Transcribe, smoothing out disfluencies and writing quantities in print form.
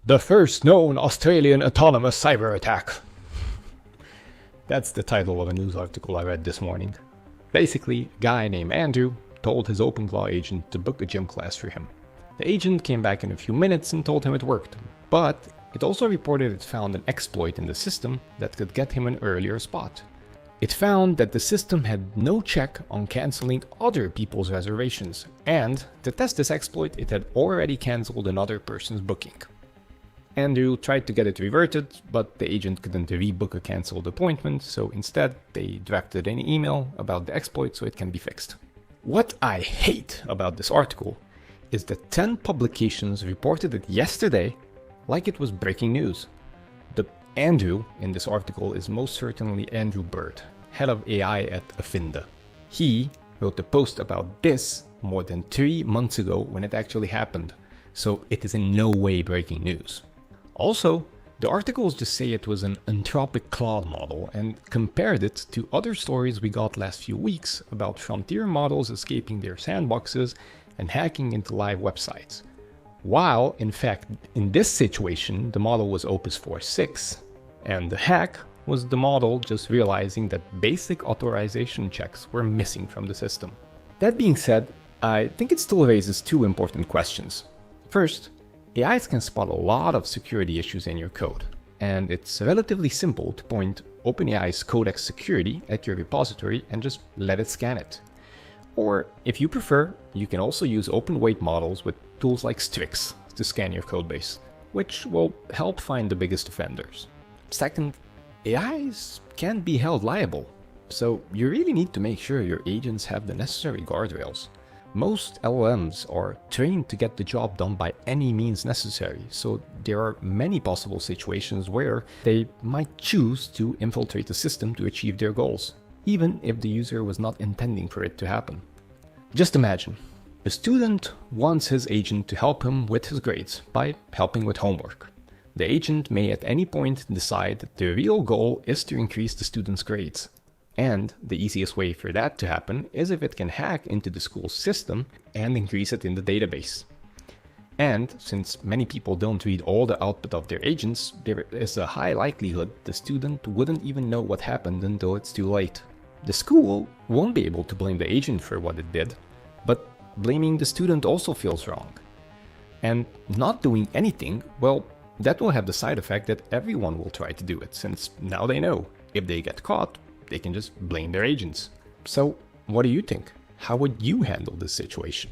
The first known Australian autonomous cyber attack. That's the title of a news article I read this morning. Basically, a guy named Andrew told his OpenClaw agent to book a gym class for him. The agent came back in a few minutes and told him it worked, but it also reported it found an exploit in the system that could get him an earlier spot. It found that the system had no check on cancelling other people's reservations, and to test this exploit, it had already cancelled another person's booking. Andrew tried to get it reverted, but the agent couldn't rebook a cancelled appointment, so instead they drafted an email about the exploit so it can be fixed. What I hate about this article is that 10 publications reported it yesterday like it was breaking news. The Andrew in this article is most certainly Andrew Bird, head of AI at Affinda. He wrote a post about this more than 3 months ago when it actually happened, so it is in no way breaking news. Also, the articles just say it was an Anthropic Claude model and compared it to other stories we got last few weeks about frontier models escaping their sandboxes and hacking into live websites. While, in fact, in this situation, the model was Opus 4.6, and the hack was the model just realizing that basic authorization checks were missing from the system. That being said, I think it still raises 2 important questions. First, AIs can spot a lot of security issues in your code, and it's relatively simple to point OpenAI's Codex security at your repository and just let it scan it. Or, if you prefer, you can also use open-weight models with tools like Strix to scan your codebase, which will help find the biggest offenders. Second, AIs can be held liable, so you really need to make sure your agents have the necessary guardrails. Most LLMs are trained to get the job done by any means necessary, so there are many possible situations where they might choose to infiltrate the system to achieve their goals, even if the user was not intending for it to happen. Just imagine, a student wants his agent to help him with his grades by helping with homework. The agent may at any point decide that the real goal is to increase the student's grades. And the easiest way for that to happen is if it can hack into the school's system and increase it in the database. And since many people don't read all the output of their agents, there is a high likelihood the student wouldn't even know what happened until it's too late. The school won't be able to blame the agent for what it did, but blaming the student also feels wrong. And not doing anything, well, that will have the side effect that everyone will try to do it, since now they know if they get caught, they can just blame their agents. So, what do you think? How would you handle this situation?